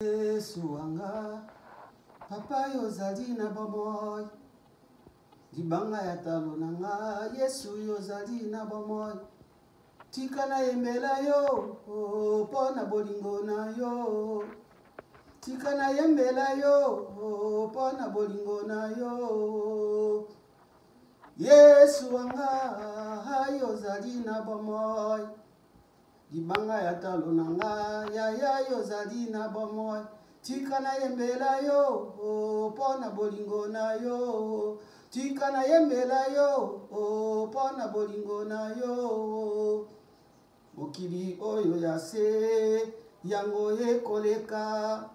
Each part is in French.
Yesu wanga papa yozali na bomoi libanga ya talo nanga Yesu yozali na bomoi tika na yembela yo pona bolingo na yo tika na yembela yo pona bolingo na yo Yesu wanga yozali na bomoi libanga ya talo nanga ya yozali na bomoi tika na yembela yo pona bolingo na yo tika na yembela yo pona bolingo na yo mokili oyo ya se yango ekoleka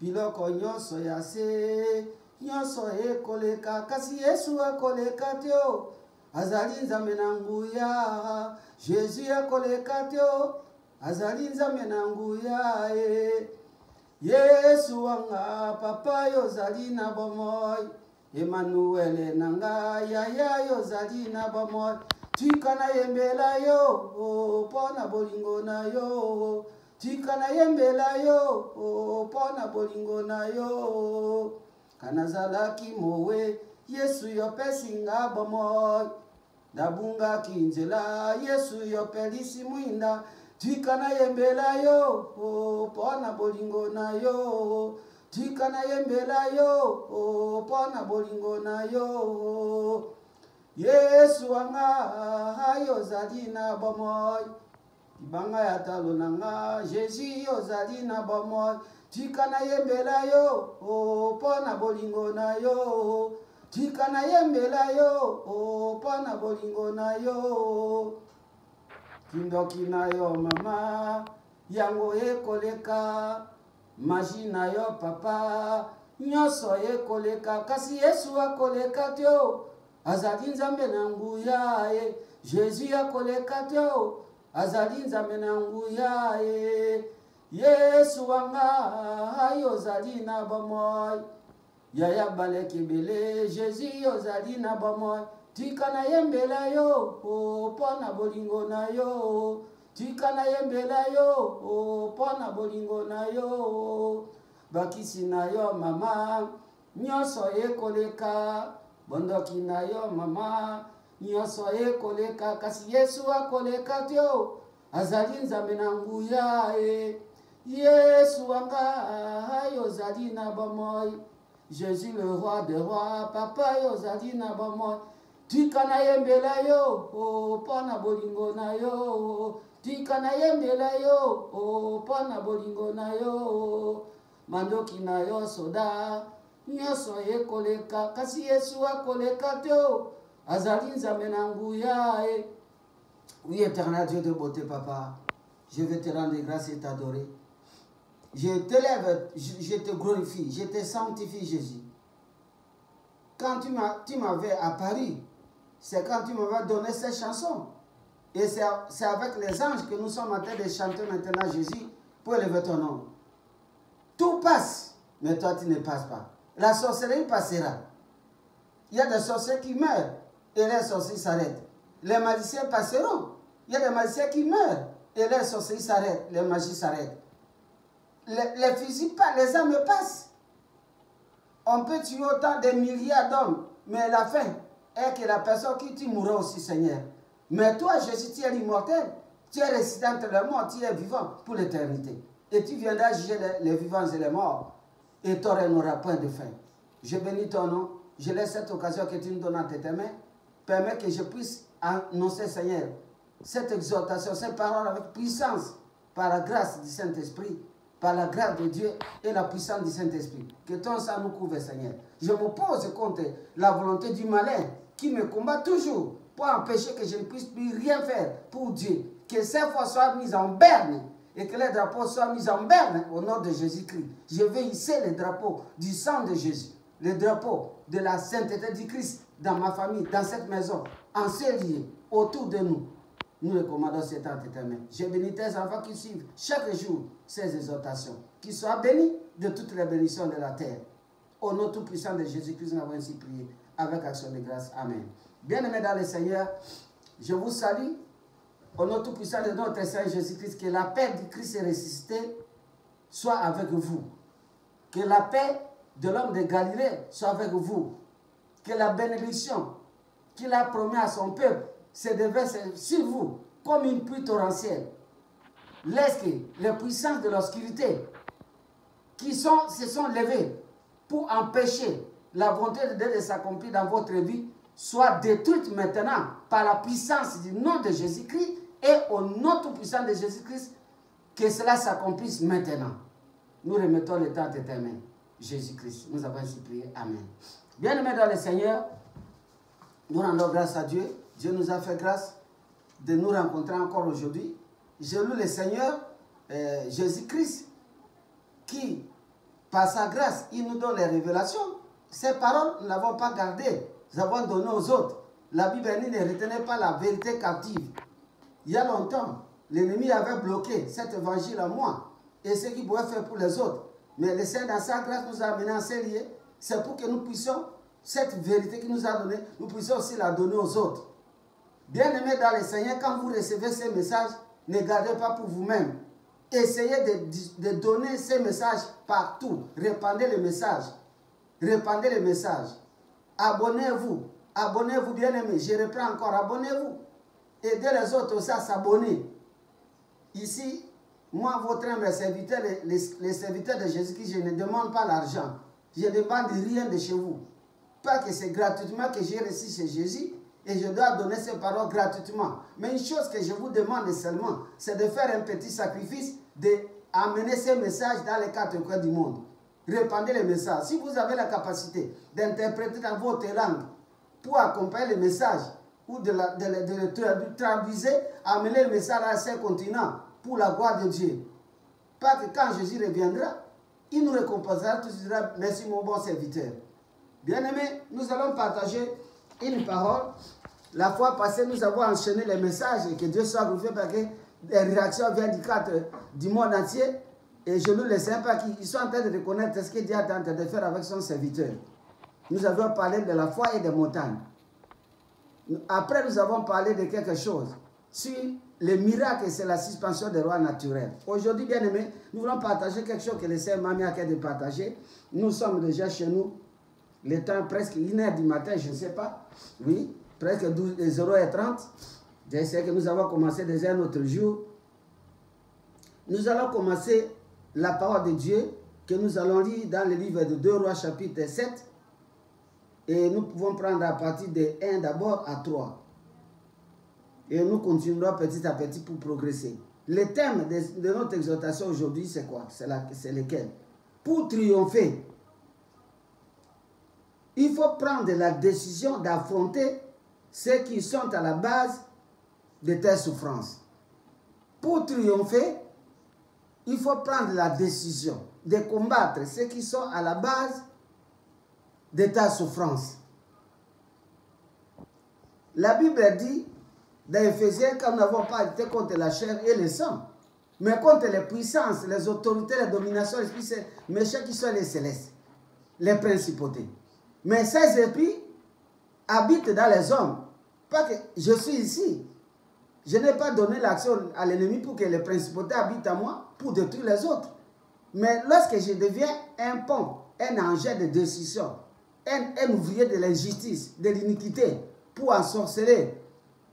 biloko nyonso ya se nyonso ekoleka kasi Yesu akoleka te o azali nzambe na nguya Jésus akoleka te o azali nzambe na nguya Yesu wanga papa yozali na bomoi Emmanuel nanga yaya yozali na bomoi tika na yembela yo pona bolingo na yo tika na yembela yo pona bolingo na yo kanazalaki mowe Yesu yopesinga bomoi nabunga kinzela Yesu yopelisi mwinda tika na yembela yo pona bolingo na yo tika na yembela yo pona bolingo na yo Yesu wanga yozali na bomoi libanga ya talo nanga Jésus yozali na bomoi tika na yembela yo pona bolingo na yo tika na yembela yo pona bolingo na yo kindoki na yo mama yango ekoleka maji na yo papa nyonso ekoleka kasi Yesu akoleka te o azali nzambe na nguya Jésus akoleka te o azali nzambe na nguya Yesu wanga yozali na bomoi yaya baleki bele Jésus yozali na bomoi tika na yembela yo pona bolingo na yo tika na yembela yo pona bolingo na yo bakisi na yo mama nyonso ekoleka bondoki na yo mama nyonso ekoleka kasi Yesu akoleka te o azali nzambe na nguya Yesu wanga yozali na bomoi Jésus le roi des rois papa yozali na bomoi tika na yembela yo pona bolingo na yo tika na yembela yo pona bolingo na yo mandoki na yo soda nyonso ekoleka kasi Yesu akoleka te o azali nzambe na nguya Oui, éternel Dieu de beauté, papa, je vais te rendre grâce et t'adorer. Je t'élève, je te glorifie, je te sanctifie, Jésus. Quand tu m'avais apparu, c'est quand tu m'avais donné ces chansons. Et c'est avec les anges que nous sommes en train de chanter maintenant, Jésus, pour élever ton nom. Tout passe, mais toi tu ne passes pas. La sorcellerie passera. Il y a des sorciers qui meurent et les sorciers s'arrêtent. Les magiciens passeront. Il y a des magiciens qui meurent et les sorciers s'arrêtent, les magies s'arrêtent. Les fusils passent, les armes passent. On peut tuer autant de milliards d'hommes, mais la fin est que la personne qui tue mourra aussi, Seigneur. Mais toi, Jésus, tu es immortel, tu es ressuscité entre les morts, tu es vivant pour l'éternité. Et tu viendras juger les vivants et les morts, et ton règne n'aura point de fin. Je bénis ton nom, je laisse cette occasion que tu nous donnes entre tes mains. Permets que je puisse annoncer, Seigneur, cette exhortation, cette parole avec puissance, par la grâce du Saint-Esprit, par la grâce de Dieu et la puissance du Saint-Esprit. Que ton sang nous couvre, Seigneur. Je m'oppose contre la volonté du malin qui me combat toujours pour empêcher que je ne puisse plus rien faire pour Dieu. Que ces fois soient mises en berne et que les drapeaux soient mis en berne au nom de Jésus-Christ. Je vais hisser les drapeaux du sang de Jésus, les drapeaux de la sainteté du Christ dans ma famille, dans cette maison, en ce lieu, autour de nous. Nous les commandons cet temps éternel. Je bénis tes enfants qui suivent chaque jour ces exhortations. Qu'ils soient bénis de toutes les bénédictions de la terre. Au nom tout puissant de Jésus-Christ, nous avons ainsi prié avec action de grâce. Amen. Bien-aimés dans le Seigneur, je vous salue. Au nom tout-puissant de notre Seigneur Jésus-Christ, que la paix du Christ ressuscité soit avec vous. Que la paix de l'homme de Galilée soit avec vous. Que la bénédiction qu'il a promis à son peuple se déverse sur vous comme une pluie torrentielle. Laisse que les puissances de l'obscurité qui se sont levées pour empêcher la volonté de Dieu de s'accomplir dans votre vie soient détruites maintenant par la puissance du nom de Jésus-Christ et au nom tout puissant de Jésus-Christ, que cela s'accomplisse maintenant. Nous remettons le temps à tes mains. Jésus-Christ, nous avons ainsi prié. Amen. Bien-aimés dans le Seigneur, nous rendons grâce à Dieu. Dieu nous a fait grâce de nous rencontrer encore aujourd'hui. Je loue le Seigneur Jésus-Christ qui, par sa grâce, il nous donne les révélations. Ces paroles, nous ne l'avons pas gardées. Nous avons donné aux autres. La Bible dit ne retenez pas la vérité captive. Il y a longtemps, l'ennemi avait bloqué cet évangile à moi et ce qu'il pouvait faire pour les autres. Mais le Seigneur, dans sa grâce, nous a amenés en ces lieux. C'est pour que nous puissions, cette vérité qu'il nous a donnée, nous puissions aussi la donner aux autres. Bien-aimés dans le Seigneur, quand vous recevez ces messages, ne gardez pas pour vous-même. Essayez de donner ces messages partout. Répandez les messages. Répandez les messages. Abonnez-vous. Abonnez-vous, bien-aimés. Je reprends encore. Abonnez-vous. Aidez les autres aussi à s'abonner. Ici, moi, votre humble serviteur, les serviteurs de Jésus-Christ, je ne demande pas l'argent. Je ne demande rien de chez vous. Pas que c'est gratuitement que j'ai reçu chez Jésus et je dois donner ces paroles gratuitement. Mais une chose que je vous demande seulement, c'est de faire un petit sacrifice, d'amener ces messages dans les 4 coins du monde. Répandez les messages. Si vous avez la capacité d'interpréter dans votre langue pour accompagner les messages ou de le traduire, amener le message à ces continents pour la gloire de Dieu. Pas que quand Jésus reviendra, il nous récompensera, tout dira merci mon bon serviteur. Bien-aimés, nous allons partager une parole. La fois passée, nous avons enchaîné les messages et que Dieu soit glorifié parce que les réactions viennent du monde entier. Et je nous laisse un peu qu'ils sont en train de reconnaître ce que Dieu est en train de faire avec son serviteur. Nous avons parlé de la foi et des montagnes. Après, nous avons parlé de quelque chose sur les miracles, c'est la suspension des lois naturelles. Aujourd'hui, bien aimés, nous voulons partager quelque chose que le Seigneur m'a mis à cœur de partager. Nous sommes déjà chez nous. Le temps presque 1h du matin, je ne sais pas. Oui, presque 0h30. Je sais que nous avons commencé déjà un autre jour. Nous allons commencer la parole de Dieu que nous allons lire dans le livre de 2 Rois chapitre 7. Et nous pouvons prendre à partir de 1 d'abord à 3. Et nous continuerons petit à petit pour progresser. Le thème de notre exhortation aujourd'hui, c'est quoi? C'est lequel? Pour triompher, il faut prendre la décision d'affronter ceux qui sont à la base de tes souffrances. Pour triompher, il faut prendre la décision de combattre ceux qui sont à la base de ta souffrance. La Bible dit, dans Éphésiens, quand nous n'avons pas été contre la chair et le sang, mais contre les puissances, les autorités, les dominations, les esprits méchants qui sont les célestes, les principautés. Mais ces esprits habitent dans les hommes. Pas que je suis ici. Je n'ai pas donné l'action à l'ennemi pour que les principautés habitent à moi, pour détruire les autres. Mais lorsque je deviens un pont, un engin de décision, un ouvrier de l'injustice, de l'iniquité, pour ensorceler,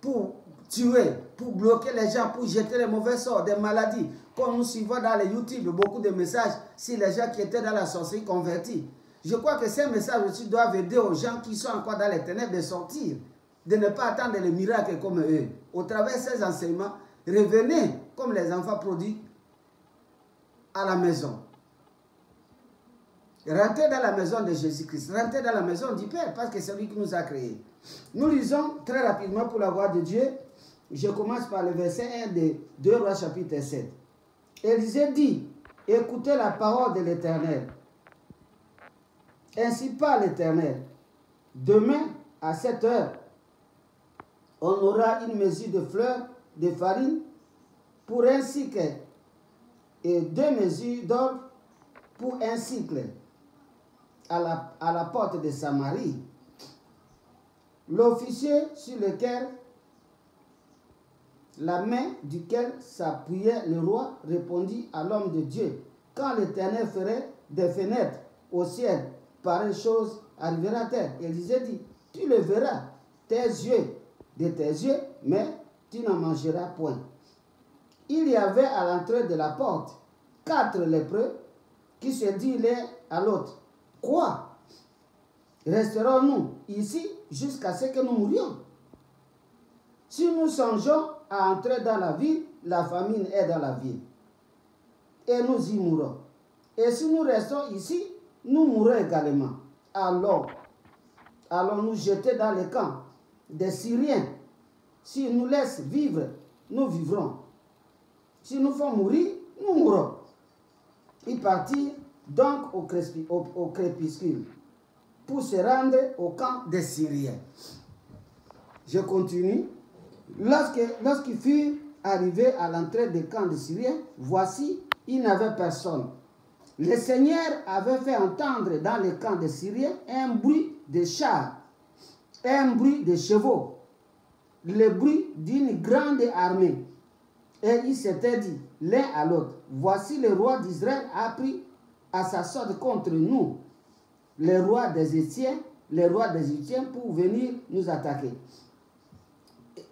pour tuer, pour bloquer les gens, pour jeter les mauvais sorts, des maladies, comme nous suivons dans les YouTube, beaucoup de messages sur les gens qui étaient dans la sorcellerie convertis. Je crois que ces messages aussi doivent aider aux gens qui sont encore dans les ténèbres de sortir, de ne pas attendre les miracles comme eux. Au travers de ces enseignements, revenez comme les enfants prodiges à la maison. Rentrez dans la maison de Jésus-Christ, rentrez dans la maison du Père, parce que c'est lui qui nous a créés. Nous lisons très rapidement pour la gloire de Dieu. Je commence par le verset 1 de 2 Rois chapitre 7. Élisée dit, écoutez la parole de l'Éternel. Ainsi parle l'Éternel. Demain, à 7 heures, on aura une mesure de fleurs de farine pour un cycle et 2 mesures d'or pour un cycle à la porte de Samarie. L'officier sur lequel la main duquel s'appuyait le roi répondit à l'homme de Dieu, quand l'Éternel ferait des fenêtres au ciel, pareille chose arrivera à terre. Élisée dit, tu le verras, tes yeux, de tes yeux, mais tu n'en mangeras point. Il y avait à l'entrée de la porte 4 lépreux qui se dirent l'un à l'autre, quoi? Resterons-nous ici jusqu'à ce que nous mourions? Si nous songeons à entrer dans la ville, la famine est dans la ville, et nous y mourrons. Et si nous restons ici, nous mourrons également. Alors, allons nous jeter dans le camp des Syriens. S'ils nous laissent vivre, nous vivrons. Si nous font mourir, nous mourrons. Ils partirent donc au crépuscule pour se rendre au camp des Syriens. Je continue. Lorsqu'ils furent arrivés à l'entrée du camp des Syriens, voici, il n'avait personne. Le Seigneur avait fait entendre dans le camp des Syriens un bruit de chars, un bruit de chevaux, le bruit d'une grande armée. Et ils s'étaient dit l'un à l'autre, voici le roi d'Israël a pris à sa sorte contre nous, le roi des Égyptiens, pour venir nous attaquer.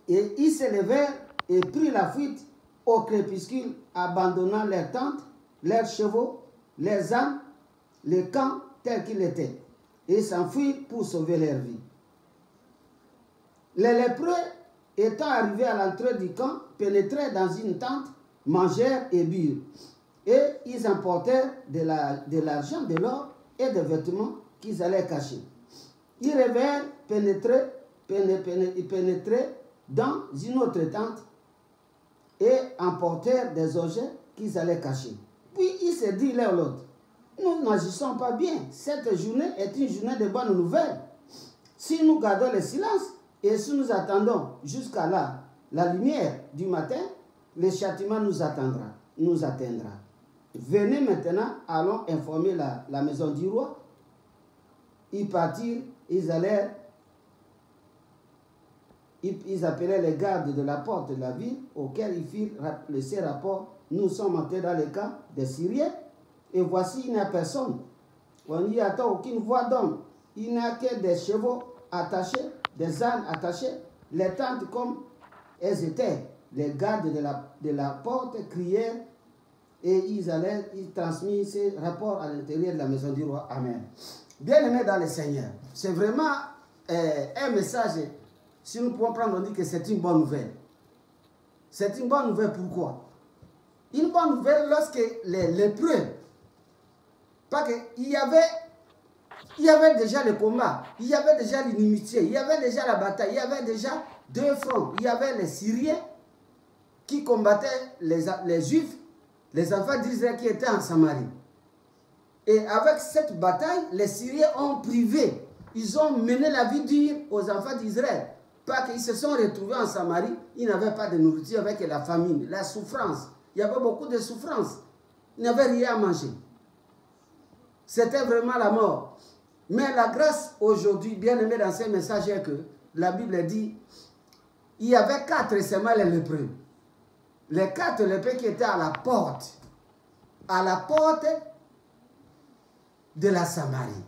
Et ils se levèrent et prirent la fuite au crépuscule, abandonnant leurs tentes, leurs chevaux, leurs ânes, le camp tel qu'il était, et s'enfuirent pour sauver leur vie. Les lépreux, étant arrivés à l'entrée du camp, pénétrèrent dans une tente, mangèrent et burent. Et ils emportèrent de l'argent, de l'or et des vêtements qu'ils allaient cacher. Ils revèrent pénétrer dans une autre tente et emportèrent des objets qu'ils allaient cacher. Puis ils se dirent l'un l'autre, nous n'agissons pas bien. Cette journée est une journée de bonnes nouvelles. Si nous gardons le silence et si nous attendons jusqu'à là, la lumière du matin, le châtiment nous atteindra. Venez maintenant, allons informer la maison du roi. Ils partirent, ils appelaient les gardes de la porte de la ville, auxquels ils firent laisser rapport. Nous sommes entrés dans le camp des Syriens, et voici, il n'y a personne. On n'y attend aucune voix d'homme. Il n'y a que des chevaux attachés, des ânes attachés, les tentes comme elles étaient. Les gardes de la porte crièrent, et ils transmirent ces rapports à l'intérieur de la maison du roi. Amen. Bien-aimés dans le Seigneur, c'est vraiment un message. Si nous pouvons prendre, on dit que c'est une bonne nouvelle. C'est une bonne nouvelle, pourquoi? Une bonne nouvelle lorsque les lépreux, parce qu'il y avait déjà le combat, il y avait déjà l'inimitié, il y avait déjà la bataille, il y avait déjà 2 fronts. Il y avait les Syriens qui combattaient les Juifs, les enfants d'Israël qui étaient en Samarie. Et avec cette bataille, les Syriens ont privé, ils ont mené la vie dure aux enfants d'Israël. Parce qu'ils se sont retrouvés en Samarie, ils n'avaient pas de nourriture avec la famine, la souffrance. Il y avait beaucoup de souffrance. Ils n'avaient rien à manger. C'était vraiment la mort. Mais la grâce aujourd'hui, bien aimé dans ce message, est que la Bible dit, il y avait 4 seulement les lépreux. Les 4 lépreux qui étaient à la porte de la Samarie.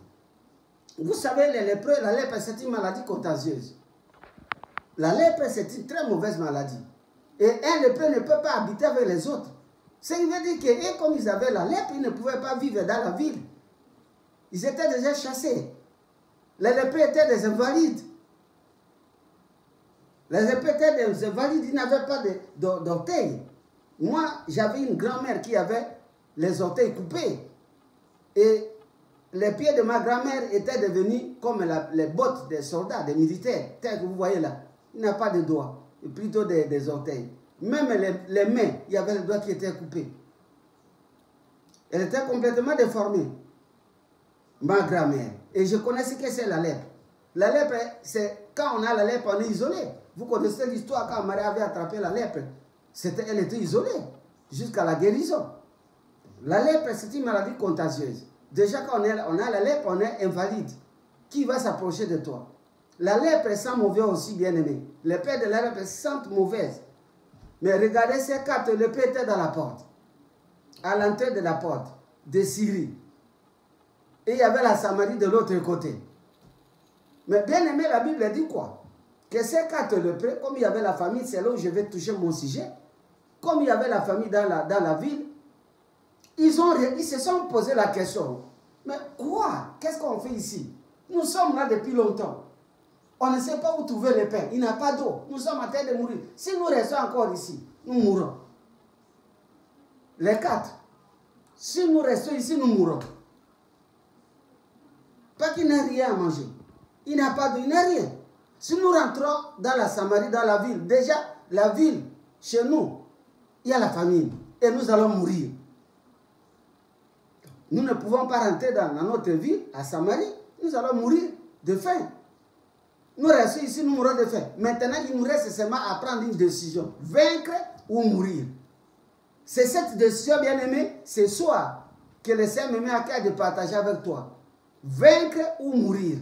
Vous savez, les lépreux, la lèpre, c'est une maladie contagieuse. La lèpre, c'est une très mauvaise maladie. Et un lépreux ne peut pas habiter avec les autres. Ce qui veut dire que, comme ils avaient la lèpre, ils ne pouvaient pas vivre dans la ville. Ils étaient déjà chassés. Les lépreux étaient des invalides. Les lépreux étaient des invalides, ils n'avaient pas d'orteils. Moi, j'avais une grand-mère qui avait les orteils coupés. Et les pieds de ma grand-mère étaient devenus comme les bottes des soldats, des militaires, tels que vous voyez là. Il n'a pas de doigts, plutôt des orteils. Même les mains, il y avait les doigts qui étaient coupés. Elle était complètement déformée, ma grand-mère. Et je connais ce que c'est la lèpre. La lèpre, c'est quand on a la lèpre, on est isolé. Vous connaissez l'histoire quand Marie avait attrapé la lèpre. Elle était isolée jusqu'à la guérison. La lèpre, c'est une maladie contagieuse. Déjà, quand on a la lèpre, on est invalide. Qui va s'approcher de toi? La lèpre sent mauvais aussi, bien aimé. Les pères de la lèpre sentent mauvaise. Mais regardez, ces 4 lépreux étaient dans la porte. À l'entrée de la porte de Syrie. et il y avait la Samarie de l'autre côté. Mais bien aimé, la Bible dit quoi? Que ces 4 lépreux, comme il y avait la famille, c'est là où je vais toucher mon sujet, comme il y avait la famille dans la ville, ils se sont posé la question, mais quoi? Qu'est-ce qu'on fait ici? Nous sommes là depuis longtemps. On ne sait pas où trouver le pain. Il n'y a pas d'eau. Nous sommes en train de mourir. Si nous restons encore ici, nous mourrons. Les 4. Si nous restons ici, nous mourrons. Pas qu'il n'a rien à manger. Il n'a pas d'eau, il n'a rien. Si nous rentrons dans la Samarie, dans la ville, déjà, la ville, chez nous, il y a la famine. Et nous allons mourir. Nous ne pouvons pas rentrer dans notre ville, à Samarie. Nous allons mourir de faim. Nous restons ici, nous mourrons de faim. Maintenant, il nous reste seulement à prendre une décision. Vaincre ou mourir. C'est cette décision, bien aimé, ce soir, que le Seigneur me met à cœur de partager avec toi. Vaincre ou mourir.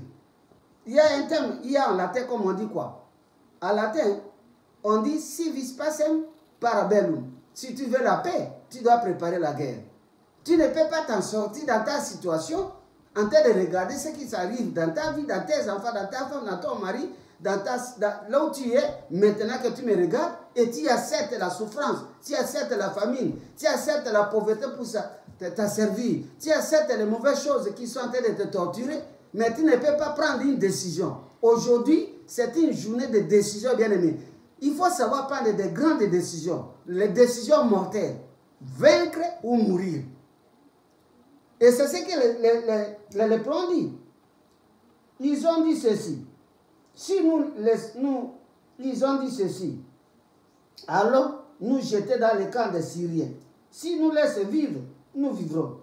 Il y a un terme, il y a en latin, comme on dit quoi? En latin, on dit si vis pacem parabellum. Si tu veux la paix, tu dois préparer la guerre. Tu ne peux pas t'en sortir dans ta situation en train de regarder ce qui s'arrive dans ta vie, dans tes enfants, dans ta femme, dans ton mari, là où tu es, maintenant que tu me regardes, et tu acceptes la souffrance, tu acceptes la famine, tu acceptes la pauvreté pour t'asservir, tu acceptes les mauvaises choses qui sont en train de te torturer, mais tu ne peux pas prendre une décision. Aujourd'hui, c'est une journée de décision, bien aimé. Il faut savoir prendre des grandes décisions, les décisions mortelles, vaincre ou mourir. Et c'est ce que les lépreux ont dit. Ils ont dit ceci. Si ils ont dit ceci, alors nous jeter dans le camp des Syriens. Si nous laissons vivre, nous vivrons.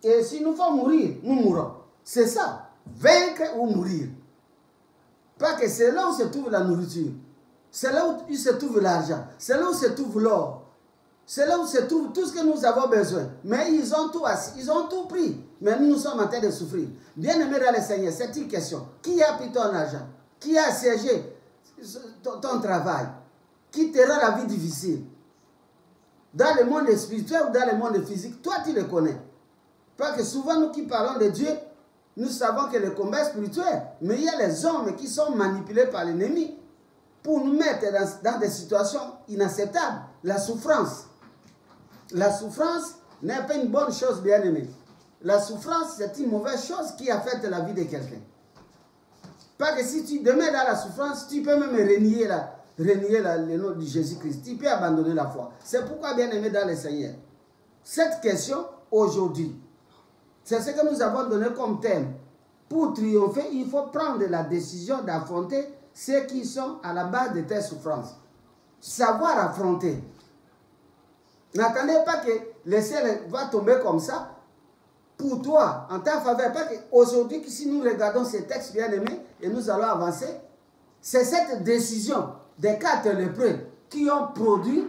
Et si nous faut mourir, nous mourrons. C'est ça, vaincre ou mourir. Pas que c'est là où se trouve la nourriture. C'est là où se trouve l'argent. C'est là où se trouve l'or. C'est là où se trouve tout ce que nous avons besoin. Mais ils ont tout pris. Mais nous sommes en train de souffrir. Bien aimé dans le Seigneur, c'est une question. Qui a pris ton argent? Qui a assiégé ton travail? Qui te rend la vie difficile? Dans le monde spirituel ou dans le monde physique, toi tu le connais. Parce que souvent nous qui parlons de Dieu, nous savons que le combat est spirituel. Mais il y a les hommes qui sont manipulés par l'ennemi pour nous mettre dans des situations inacceptables. La souffrance. La souffrance n'est pas une bonne chose, bien aimé. La souffrance, c'est une mauvaise chose qui affecte la vie de quelqu'un. Parce que si tu demeures dans la souffrance, tu peux même renier le nom de Jésus-Christ. Tu peux abandonner la foi. C'est pourquoi, bien aimé dans le Seigneur, cette question, aujourd'hui, c'est ce que nous avons donné comme thème. Pour triompher, il faut prendre la décision d'affronter ceux qui sont à la base de tes souffrances. Savoir affronter. N'attendez pas que le ciel va tomber comme ça pour toi, en ta faveur. Parce qu'aujourd'hui, si nous regardons ces textes bien aimés et nous allons avancer, c'est cette décision des 4 lépreux qui ont produit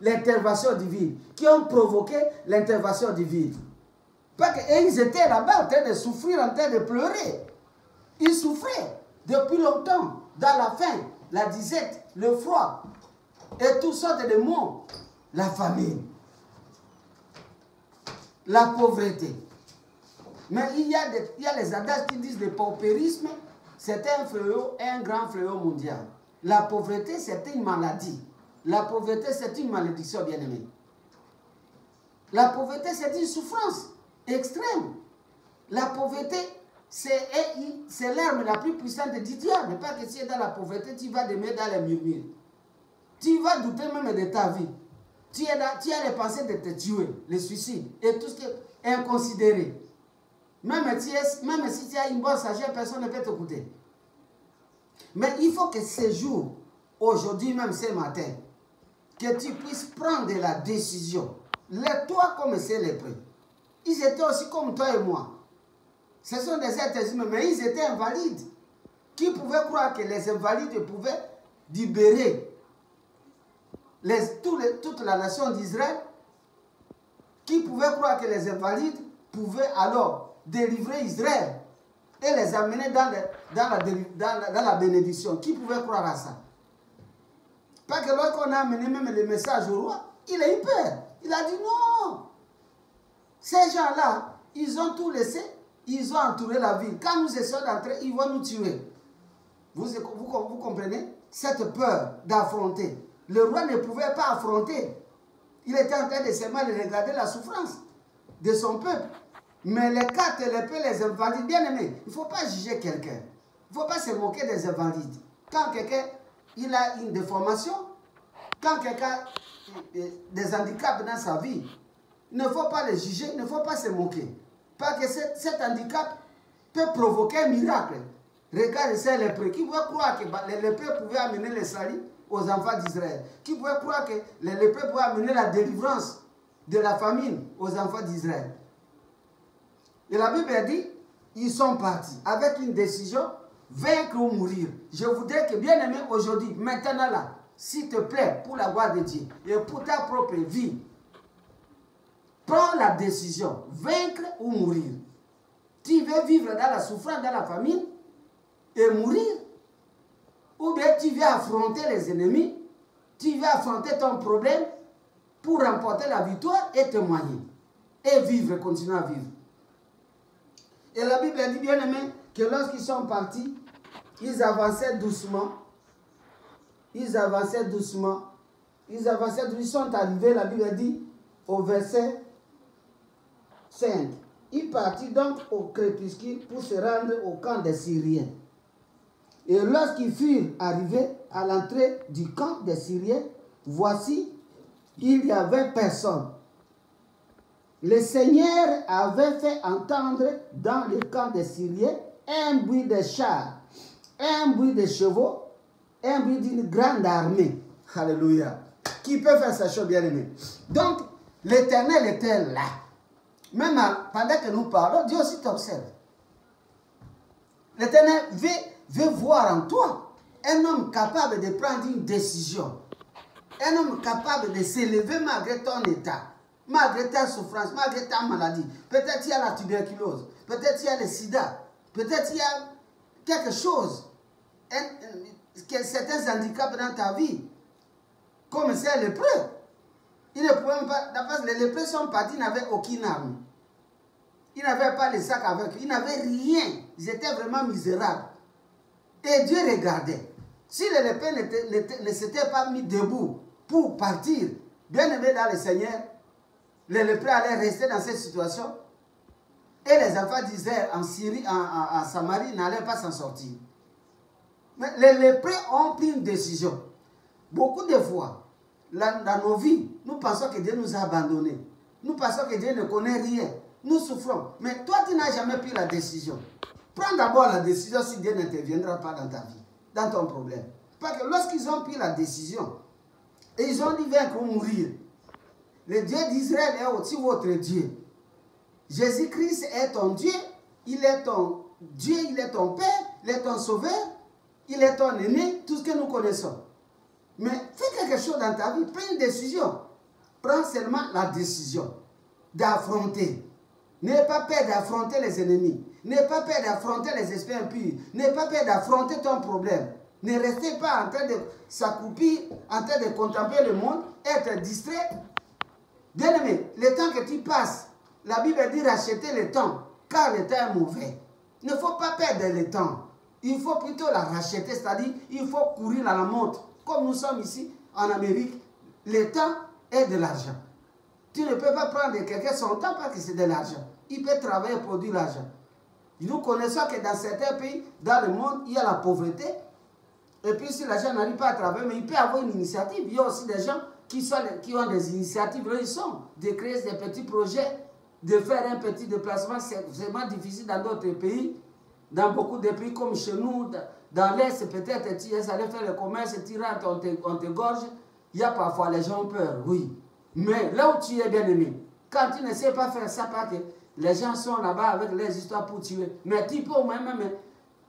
l'intervention divine, qui ont provoqué l'intervention divine. Parce qu'ils étaient là-bas en train de souffrir, en train de pleurer. Ils souffraient depuis longtemps, dans la faim, la disette, le froid et toutes sortes de maux. La famine, la pauvreté. Mais il y a les adages qui disent que le paupérisme, c'est un fléau, un grand fléau mondial. La pauvreté, c'est une maladie. La pauvreté, c'est une malédiction, bien-aimée. La pauvreté, c'est une souffrance extrême. La pauvreté, c'est l'arme la plus puissante du diable. Pas que si tu es dans la pauvreté, tu vas demeurer dans les murmures. Tu vas douter même de ta vie. Tu as les pensées de te tuer, le suicide, et tout ce qui est inconsidéré. Même si tu as une bonne sagesse, personne ne peut t'écouter. Mais il faut que ce jour, aujourd'hui même ce matin, que tu puisses prendre la décision. Toi comme ces lépreux, ils étaient aussi comme toi et moi. Ce sont des êtres humains, mais ils étaient invalides. Qui pouvait croire que les invalides pouvaient libérer toute la nation d'Israël? Qui pouvait croire que les invalides pouvaient alors délivrer Israël et les amener dans la bénédiction? Qui pouvait croire à ça? Parce que lorsqu'on a amené même le message au roi, il a eu peur. Il a dit non. Ces gens-là, ils ont tout laissé. Ils ont entouré la ville. Quand nous essayons d'entrer, ils vont nous tuer. Vous comprenez? Cette peur d'affronter. Le roi ne pouvait pas affronter. Il était en train de seulement regarder la souffrance de son peuple. Mais les quatre, les peu, les invalides, bien aimés, il ne faut pas juger quelqu'un. Il ne faut pas se moquer des invalides. Quand quelqu'un il a une déformation, quand quelqu'un a des handicaps dans sa vie, il ne faut pas les juger, il ne faut pas se moquer. Parce que cet handicap peut provoquer un miracle. Regardez ces lépreux. Qui pouvait croire que les lépreux pouvaient amener le salut aux enfants d'Israël? Qui pouvait croire que les lépreux pouvaient amener la délivrance de la famine aux enfants d'Israël? Et la Bible dit, ils sont partis avec une décision, vaincre ou mourir. Je voudrais que, bien aimé, aujourd'hui, maintenant là, s'il te plaît, pour la gloire de Dieu et pour ta propre vie, prends la décision, vaincre ou mourir. Tu veux vivre dans la souffrance, dans la famine et mourir? Ou bien tu veux affronter les ennemis, tu veux affronter ton problème pour remporter la victoire et témoigner. Et vivre, continuer à vivre. Et la Bible dit, bien aimé, que lorsqu'ils sont partis, ils avançaient doucement. Ils avançaient doucement. Ils avançaient doucement. Ils sont arrivés, la Bible dit, au verset 5. Ils partirent donc au crépuscule pour se rendre au camp des Syriens. Et lorsqu'ils furent arrivés à l'entrée du camp des Syriens, voici, il y avait personne. Le Seigneur avait fait entendre dans le camp des Syriens un bruit de chars, un bruit de chevaux, un bruit d'une grande armée. Alléluia. Qui peut faire sa chose, bien aimé? Donc, l'Éternel était là. Même pendant que nous parlons, Dieu aussi t'observe. L'Éternel veut voir en toi un homme capable de prendre une décision. Un homme capable de s'élever malgré ton état, malgré ta souffrance, malgré ta maladie. Peut-être il y a la tuberculose, peut-être il y a le sida, peut-être il y a quelque chose, certains handicaps dans ta vie, comme c'est lépreux. Ils ne pouvaient pas, d'abord les lépreux sont partis, ils n'avaient aucune arme. Ils n'avaient pas les sacs avec eux, ils n'avaient rien. Ils étaient vraiment misérables. Et Dieu regardait. Si les lépreux ne s'étaient pas mis debout pour partir, bien aimés dans le Seigneur, les lépreux allaient rester dans cette situation. Et les enfants d'Israël en Syrie, en Samarie, n'allaient pas s'en sortir. Mais les lépreux ont pris une décision. Beaucoup de fois, dans nos vies, nous pensons que Dieu nous a abandonnés. Nous pensons que Dieu ne connaît rien. Nous souffrons. Mais toi, tu n'as jamais pris la décision. Prends d'abord la décision si Dieu n'interviendra pas dans ta vie, dans ton problème. Parce que lorsqu'ils ont pris la décision, et ils ont dit vaincre ou mourir, le Dieu d'Israël est aussi votre Dieu. Jésus-Christ est ton Dieu, il est ton Dieu, il est ton Père, il est ton Sauveur, il est ton aîné, tout ce que nous connaissons. Mais fais quelque chose dans ta vie, prends une décision. Prends seulement la décision d'affronter. N'aie pas peur d'affronter les ennemis. N'aie pas peur d'affronter les esprits impurs. N'aie pas peur d'affronter ton problème. Ne restez pas en train de s'accroupir, en train de contempler le monde, être distrait. Bien aimé, le temps que tu passes, la Bible dit racheter le temps, car le temps est mauvais. Il ne faut pas perdre le temps. Il faut plutôt la racheter, c'est-à-dire il faut courir à la montre. Comme nous sommes ici en Amérique, le temps est de l'argent. Tu ne peux pas prendre quelqu'un son temps parce que c'est de l'argent. Il peut travailler et produire l'argent. Nous connaissons que dans certains pays, dans le monde, il y a la pauvreté. Et puis si l'argent n'arrive pas à travailler, mais il peut avoir une initiative. Il y a aussi des gens qui ont des initiatives, là ils sont, de créer des petits projets, de faire un petit déplacement. C'est vraiment difficile dans d'autres pays. Dans beaucoup de pays comme chez nous, dans l'Est, peut-être tu es allé faire le commerce, tu rentres, on te gorge. Il y a parfois les gens ont peur, oui. Mais là où tu es bien aimé, quand tu ne sais pas faire ça, parce que les gens sont là-bas avec les histoires pour tuer. Mais tu peux même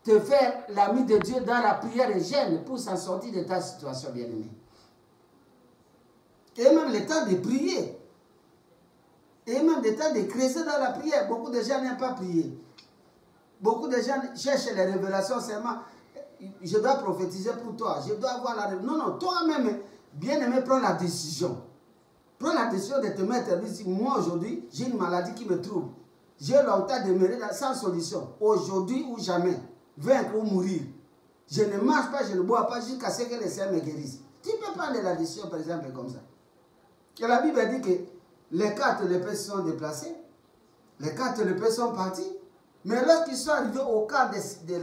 te faire l'ami de Dieu dans la prière et jeûne pour s'en sortir de ta situation bien aimée. Et même le temps de prier. Et même le temps de creuser dans la prière. Beaucoup de gens n'aiment pas prier. Beaucoup de gens cherchent les révélations seulement. Je dois prophétiser pour toi. Je dois avoir la révélation. Non, non, toi-même, bien aimé, prends la décision. Prends la décision de te mettre. Moi, aujourd'hui, j'ai une maladie qui me trouble. j'ai longtemps demeuré sans solution. Aujourd'hui ou jamais, vaincre ou mourir. Je ne mange pas, je ne bois pas jusqu'à ce que les Seigneur me guérisse. Tu peux prendre la décision, par exemple, comme ça. Et la Bible dit que les 4 lépreux se sont déplacés, les 4 lépreux sont partis, mais lorsqu'ils sont arrivés au camp de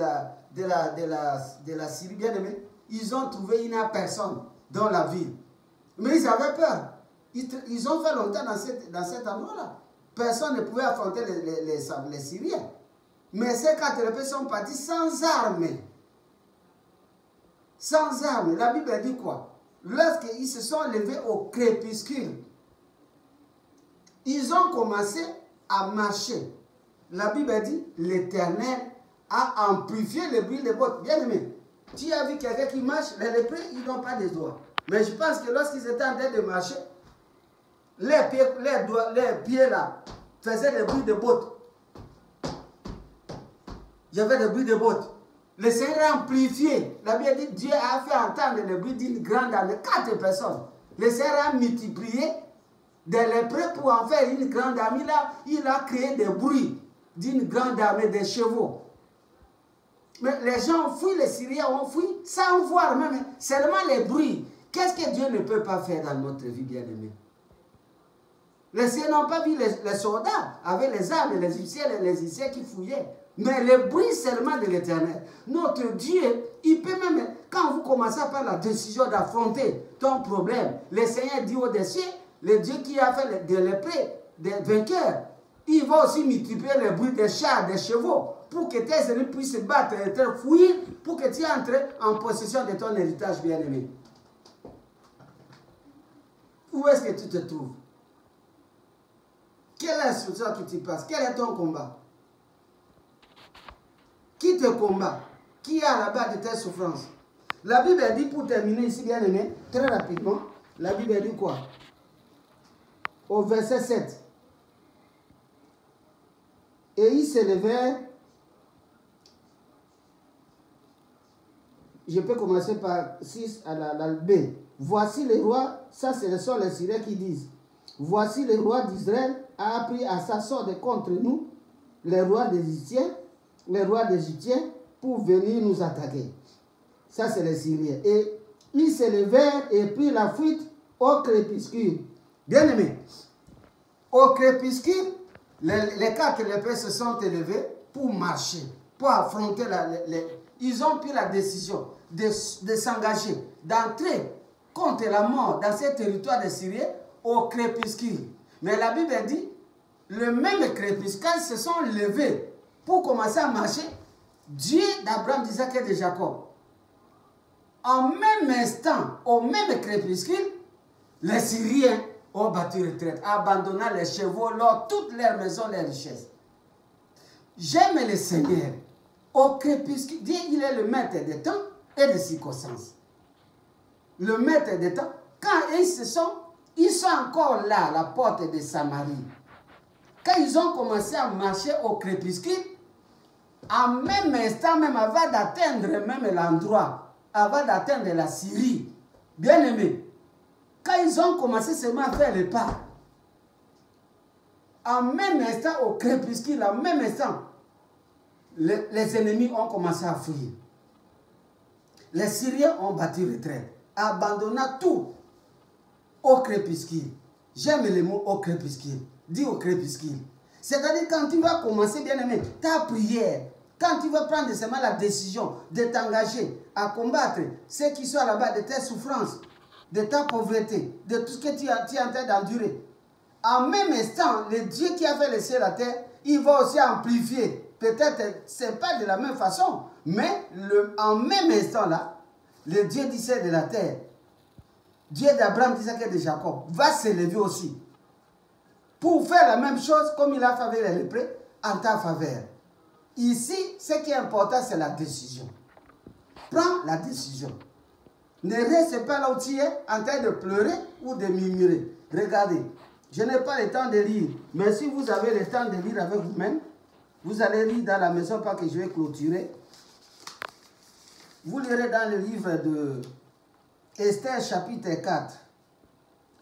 la Syrie, bien aimé, ils ont trouvé une personne dans la ville. Mais ils avaient peur. Ils ont fait longtemps dans cet endroit-là. Personne ne pouvait affronter les Syriens. Mais ces 4 lépreux sont partis sans armes. Sans armes. La Bible dit quoi? Lorsqu'ils se sont levés au crépuscule, ils ont commencé à marcher. La Bible dit, l'Éternel a amplifié le bruit des bottes. Bien aimé, tu as vu quelqu'un qui marche, les lépreux, ils n'ont pas de doigts. Mais je pense que lorsqu'ils étaient en train de marcher, les pieds là faisaient des bruits de bottes. Il y avait des bruits de bottes. Le Seigneur a amplifié. La Bible dit, Dieu a fait entendre le bruit d'une grande armée, 4 personnes. Le Seigneur a multiplié des lépreux pour en faire une grande armée. Là, il a créé des bruits d'une grande armée, des chevaux. Mais les gens ont fui, les Syriens ont fui, sans voir même, seulement les bruits. Qu'est-ce que Dieu ne peut pas faire dans notre vie, bien-aimés? Les Syriens n'ont pas vu les soldats avec les armes, les Égyptiens qui fouillaient. Mais le bruit seulement de l'Éternel. Notre Dieu, il peut même, quand vous commencez à prendre la décision d'affronter ton problème, le Seigneur dit au-dessus, le Dieu qui a fait des lépreux, des vainqueurs, il va aussi multiplier le bruit des chars, des chevaux, pour que tes ennemis puissent se battre et te fuir, pour que tu entres en possession de ton héritage bien-aimé. Où est-ce que tu te trouves? Quelle est la situation qui te passe? Quel est ton combat? Qui te combat? Qui est à la base de tes souffrances? La Bible dit, pour terminer ici, bien aimé, très rapidement, la Bible dit quoi? Au verset 7. Et ils s'élevèrent. Je peux commencer par 6 à la B. Voici les rois, ça ce sont les Syriens qui disent. Voici le roi d'Israël a appris à s'asseoir contre nous, les rois d'Égyptiens, pour venir nous attaquer. Ça, c'est les Syriens. Et ils se levèrent et prirent la fuite au crépuscule. Bien aimé, au crépuscule, les 4 lépreux se sont élevés pour marcher, pour affronter ils ont pris la décision de s'engager, d'entrer contre la mort dans ce territoire des Syriens au crépuscule. Mais la Bible dit, le même crépuscule se sont levés pour commencer à marcher. Dieu d'Abraham, d'Isaac et de Jacob. En même instant, au même crépuscule, les Syriens ont battu retraite, abandonnant les chevaux, toutes leurs maisons, leurs richesses. J'aime le Seigneur. Au crépuscule, Dieu, il est le maître des temps et des circonstances. Le maître des temps, quand ils sont encore là, à la porte de Samarie. Quand ils ont commencé à marcher au crépuscule, en même instant, même avant d'atteindre même l'endroit, avant d'atteindre la Syrie, bien aimé, quand ils ont commencé seulement à faire le pas, en même instant au crépuscule, en même instant, les ennemis ont commencé à fuir. Les Syriens ont battu retraite, abandonnant tout au crépuscule. J'aime le mot au crépuscule. Dis au crépuscule. C'est-à-dire quand tu vas commencer, bien aimé, ta prière, quand tu vas prendre seulement la décision de t'engager à combattre ceux qui sont à la base de tes souffrances, de ta pauvreté, de tout ce que tu es en train d'endurer. En même instant, le Dieu qui a fait le ciel et la terre, il va aussi amplifier. Peut-être ce n'est pas de la même façon, mais en même instant là, le Dieu du ciel et de la terre, Dieu d'Abraham, d'Isaac et de Jacob, va s'élever aussi pour faire la même chose comme il a fait avec les lépreux en ta faveur. Ici, ce qui est important, c'est la décision. Prends la décision. Ne reste pas là où tu es en train de pleurer ou de murmurer. Regardez, je n'ai pas le temps de lire, mais si vous avez le temps de lire avec vous-même, vous allez lire dans la maison, pas que je vais clôturer. Vous lirez dans le livre de Esther chapitre 4.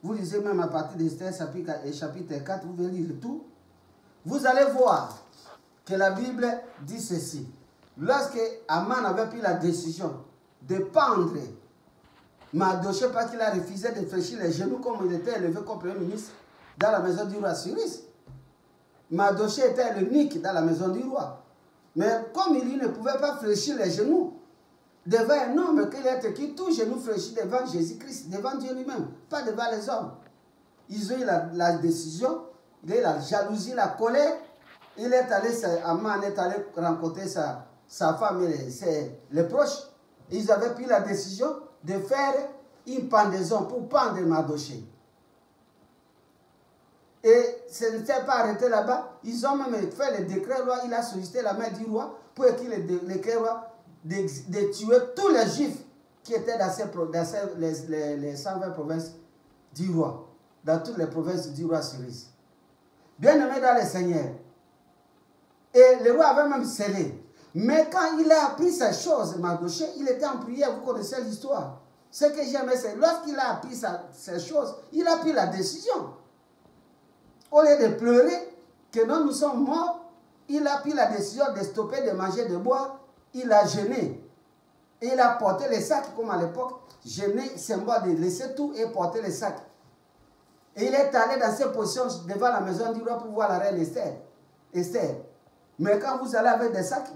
Vous lisez même à partir d'Esther chapitre 4, vous pouvez lire tout. Vous allez voir que la Bible dit ceci. Lorsque Aman avait pris la décision de pendre Mardochée parce qu'il a refusé de fléchir les genoux comme il était élevé comme premier ministre dans la maison du roi Cyrus. Mardochée était l'unique dans la maison du roi. Mais comme il ne pouvait pas fléchir les genoux devant un homme qui tout genou fléchi devant Jésus-Christ, devant Dieu lui-même, pas devant les hommes. Ils ont eu la décision, la jalousie, la colère. Il est allé, Aman est allé rencontrer sa femme et les proches. Ils avaient pris la décision de faire une pendaison pour pendre Mardochée. Et ce n'était pas arrêté là-bas. Ils ont même fait le décret roi. Il a sollicité la main du roi pour écrire le décret roi de tuer tous les juifs qui étaient dans les 120 provinces du roi. Dans toutes les provinces du roi Cyrus. Bien aimé dans le Seigneur. Et le roi avait même scellé. Mais quand il a appris ces choses, Mardochée, il était en prière, vous connaissez l'histoire. Ce que j'aime, c'est lorsqu'il a appris ces choses, il a pris la décision. Au lieu de pleurer que non, nous sommes morts, il a pris la décision de stopper de manger, de boire. Il a jeûné. Et il a porté les sacs, comme à l'époque, jeûner, symbole de laisser tout et porter les sacs. Et il est allé dans ses positions devant la maison du roi pour voir la reine Esther. Mais quand vous allez avec des sacs,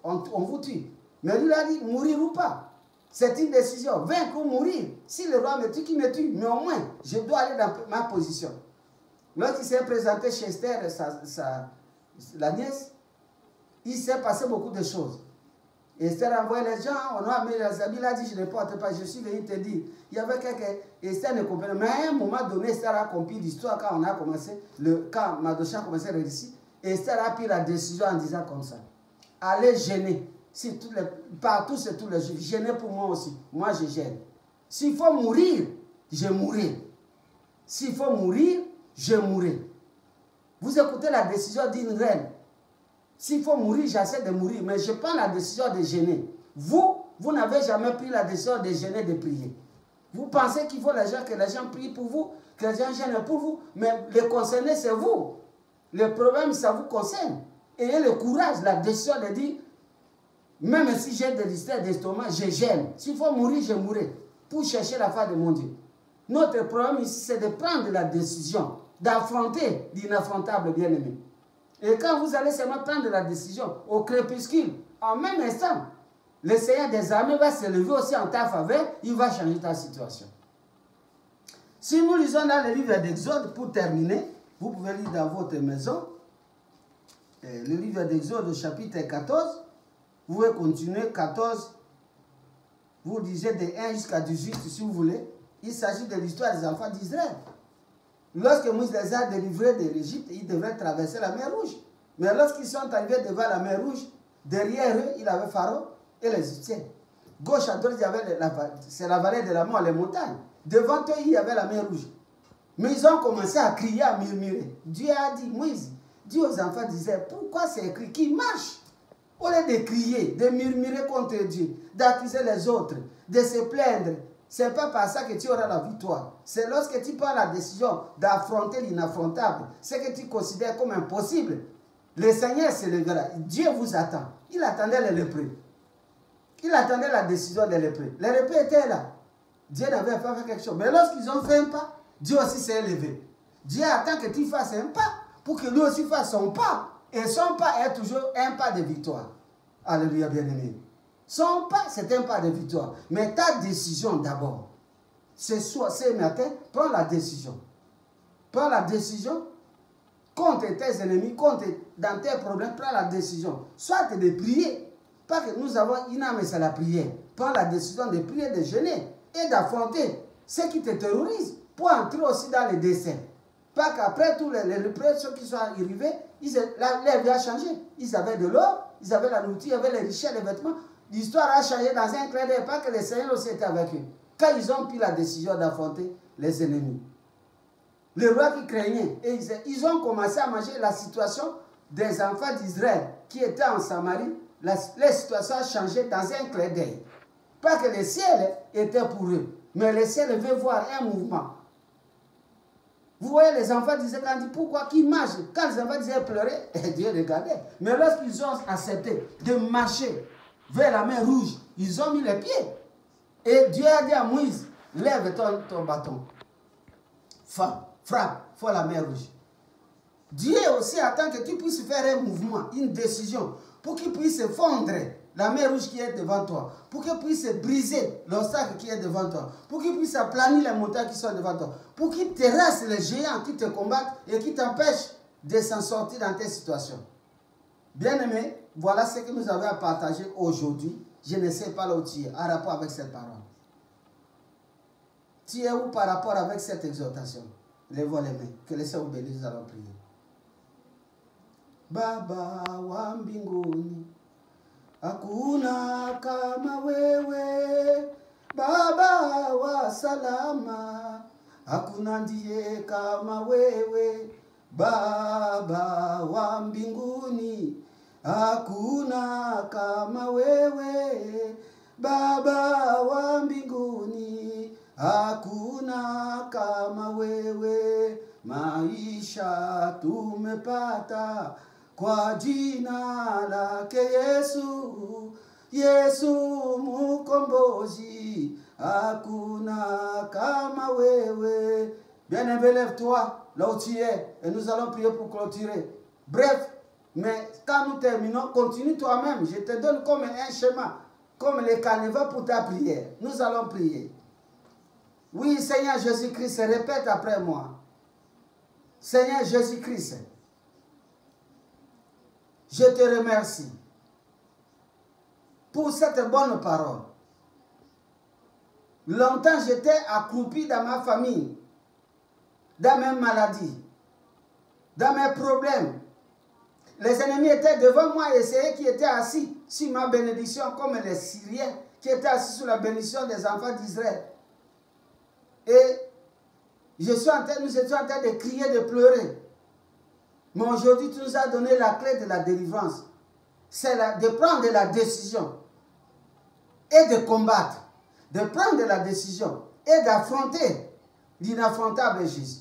on vous tue. Mais lui a dit, mourir ou pas. C'est une décision, vaincre ou mourir. Si le roi me tue, qu'il me tue. Mais au moins, je dois aller dans ma position. Lorsqu'il s'est présenté chez Esther, la nièce, il s'est passé beaucoup de choses. Esther a envoyé les gens, on a amené les habits, il a dit, je ne porte pas, je suis venu te dire. Il y avait quelqu'un, Esther ne comprenait. Mais à un moment donné, Esther a compris l'histoire quand on a commencé, quand Mardochée a commencé à réussir. Esther a pris la décision en disant comme ça. Allez gêner. Partout, c'est tous les juifs. Gêner pour moi aussi. Moi, je gêne. S'il faut mourir, je mourrai. S'il faut mourir, je mourrai. Vous écoutez la décision d'une reine. S'il faut mourir, j'essaie de mourir. Mais je prends la décision de gêner. Vous n'avez jamais pris la décision de gêner, de prier. Vous pensez qu'il faut que les gens prient pour vous, que les gens gênent pour vous. Mais le concerné, c'est vous. Le problème, ça vous concerne. Ayez le courage, la décision de dire, même si j'ai des l'hystère d'estomac, je gêne. S'il faut mourir, je mourrai. Pour chercher la face de mon Dieu. Notre problème ici, c'est de prendre la décision, d'affronter l'inaffrontable bien-aimé. Et quand vous allez seulement prendre la décision, au crépuscule, en même instant, le Seigneur des armées va se lever aussi en ta faveur, il va changer ta situation. Si nous lisons dans le livre d'Exode, pour terminer, vous pouvez lire dans votre maison, le livre d'Exode, chapitre 14, vous pouvez continuer, 14, vous lisez de 1 jusqu'à 18, si vous voulez. Il s'agit de l'histoire des enfants d'Israël. Lorsque Moïse les a délivrés de l'Égypte, ils devraient traverser la mer Rouge. Mais lorsqu'ils sont arrivés devant la mer Rouge, derrière eux, il y avait Pharaon et les Égyptiens. Gauche à droite, c'est la vallée de la mort, les montagnes. Devant eux, il y avait la mer Rouge. Mais ils ont commencé à crier, à murmurer. Dieu a dit, Moïse, dis aux enfants d'Israël, pourquoi c'est écrit qu'ils marchent? Au lieu de crier, de murmurer contre Dieu, d'accuser les autres, de se plaindre, ce n'est pas par ça que tu auras la victoire. C'est lorsque tu prends la décision d'affronter l'inaffrontable, ce que tu considères comme impossible. Le Seigneur se lèvera. Dieu vous attend. Il attendait les lépreux. Il attendait la décision des lépreux. Les lépreux étaient là. Dieu n'avait pas fait quelque chose. Mais lorsqu'ils ont fait un pas, Dieu aussi s'est élevé. Dieu attend que tu fasses un pas pour que lui aussi fasse son pas. Et son pas est toujours un pas de victoire. Alléluia, bien-aimé. Son pas, c'est un pas de victoire. Mais ta décision d'abord. Ce matin, prends la décision. Prends la décision contre tes ennemis, dans tes problèmes, prends la décision. Soit de prier. Pas que nous avons une âme, c'est la prière. Prends la décision de prier, de jeûner et d'affronter ceux qui te terrorisent pour entrer aussi dans les décès. Pas qu'après tous les lépreux, ceux qui sont arrivés, leur vie a changé. Ils avaient de l'or, ils avaient la nourriture, ils avaient les richesses, les vêtements. L'histoire a changé dans un clin d'œil, pas que le Seigneur aussi était avec eux. Quand ils ont pris la décision d'affronter les ennemis. Le roi qui craignait, et ils ont commencé à manger la situation des enfants d'Israël qui étaient en Samarie. La situation a changé dans un clin d'œil. Pas que le ciel était pour eux, mais le ciel veut voir un mouvement. Vous voyez, les enfants disaient, quand dit pourquoi qu'ils marchent. Quand les enfants disaient pleurer, Dieu regardait. Mais lorsqu'ils ont accepté de marcher vers la mer rouge, ils ont mis les pieds. Et Dieu a dit à Moïse, lève ton bâton. Frappe, faut la mer rouge. Dieu aussi attend que tu puisses faire un mouvement, une décision, pour qu'il puisse fondre la mer rouge qui est devant toi, pour qu'il puisse briser l'obstacle qui est devant toi, pour qu'il puisse aplanir les montagnes qui sont devant toi, pour qu'il terrasse les géants qui te combattent et qui t'empêchent de s'en sortir dans tes situations. Bien-aimés, voilà ce que nous avons à partager aujourd'hui. Je ne sais pas là où tu es, en rapport avec cette parole. Tu es où par rapport avec cette exhortation? Lèvons les mains, que le Seigneur vous bénisse, nous allons prier. Baba wa mbinguni, hakuna kama wewe. Baba wa salama, hakuna ndiye kama wewe. Baba wa mbinguni, hakuna kama wewe. Baba wa mbinguni, hakuna kama wewe. Maisha tumepata kwa jina lake Yesu, Yesu mkombozi, hakuna kama wewe. Bien-aimé, lève-toi là où tu es et nous allons prier pour clôturer. Bref, mais quand nous terminons, continue toi-même. Je te donne comme un schéma, comme les carnivores pour ta prière. Nous allons prier. Oui, Seigneur Jésus-Christ, répète après moi. Seigneur Jésus-Christ, je te remercie pour cette bonne parole. Longtemps, j'étais accroupi dans ma famille, dans mes maladies, dans mes problèmes. Les ennemis étaient devant moi et c'est eux qui étaient assis sur ma bénédiction, comme les Syriens qui étaient assis sur la bénédiction des enfants d'Israël. Et nous étions en train de crier, de pleurer. Mais aujourd'hui, tu nous as donné la clé de la délivrance. C'est de prendre la décision et de combattre. De prendre la décision et d'affronter l'inaffrontable Jésus.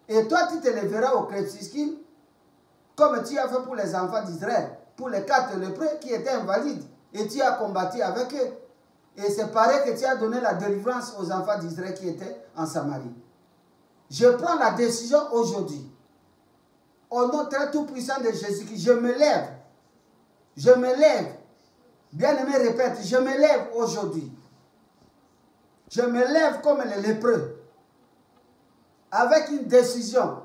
Et toi, tu te lèveras au crépuscule, comme tu as fait pour les enfants d'Israël, pour les 4 lépreux qui étaient invalides. Et tu as combattu avec eux. Et c'est pareil que tu as donné la délivrance aux enfants d'Israël qui étaient en Samarie. Je prends la décision aujourd'hui. Au nom très tout-puissant de Jésus-Christ, je me lève. Je me lève. Bien-aimé, répète, je me lève aujourd'hui. Je me lève comme les lépreux. Avec une décision.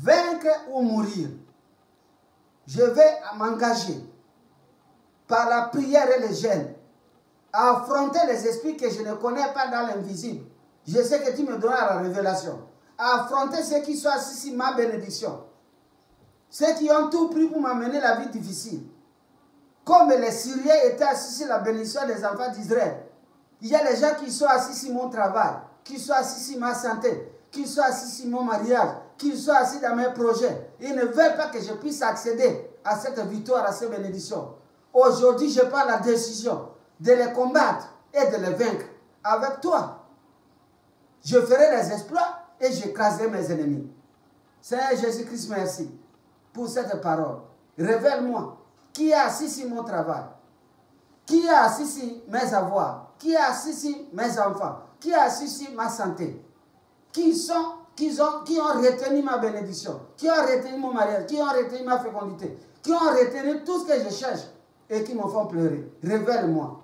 Vaincre ou mourir. Je vais m'engager par la prière et le jeûne à affronter les esprits que je ne connais pas dans l'invisible. Je sais que tu me donneras la révélation. À affronter ceux qui sont assis sur ma bénédiction. Ceux qui ont tout pris pour m'amener la vie difficile. Comme les Syriens étaient assis sur la bénédiction des enfants d'Israël. Il y a les gens qui sont assis sur mon travail, qui sont assis sur ma santé, qui sont assis sur mon mariage, qui sont assis dans mes projets. Ils ne veulent pas que je puisse accéder à cette victoire, à cette bénédiction. Aujourd'hui, je prends la décision de les combattre et de les vaincre avec toi. Je ferai les exploits et j'écraserai mes ennemis. Seigneur Jésus-Christ, merci pour cette parole. Révèle-moi qui est assis sur mon travail, qui est assis sur mes avoirs, qui est assis sur mes enfants, qui est assis sur ma santé, qui ont retenu ma bénédiction, qui ont retenu mon mariage, qui ont retenu ma fécondité, qui ont retenu tout ce que je cherche et qui me font pleurer. Révèle-moi.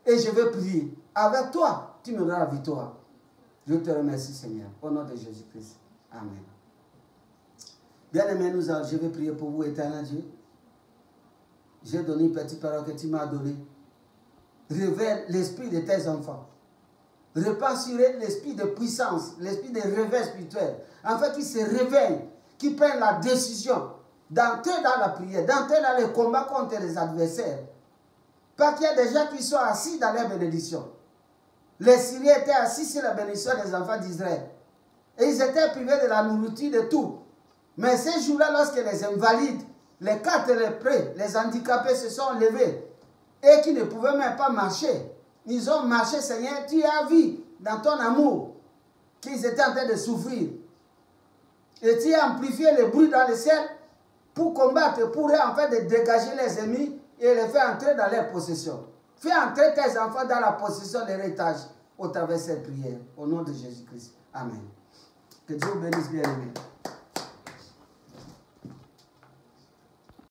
Et je vais prier. Avec toi, tu me donneras la victoire. Je te remercie, Seigneur. Au nom de Jésus-Christ. Amen. Bien-aimés, je vais prier pour vous, éternel Dieu. J'ai donné une petite parole que tu m'as donnée. Révèle l'esprit de tes enfants. Répands sur eux l'esprit de puissance, l'esprit de réveil spirituel. Afin qu'ils se réveillent, qu'ils prennent la décision d'entrer dans la prière, d'entrer dans le combat contre les adversaires. Parce qu'il y a des gens qui sont assis dans leur bénédiction. Les Syriens étaient assis sur la bénédiction des enfants d'Israël. Et ils étaient privés de la nourriture, de tout. Mais ces jours-là, lorsque les invalides, les 4 lépreux, les handicapés se sont levés et qui ne pouvaient même pas marcher, ils ont marché, Seigneur, tu as vu dans ton amour qu'ils étaient en train de souffrir. Et tu as amplifié le bruit dans le ciel pour combattre, pour en fait de dégager les ennemis et les faire entrer dans leur possession. Fais entrer tes enfants dans la possession de l'héritage au travers de cette prière. Au nom de Jésus-Christ. Amen. Que Dieu bénisse bien aimé.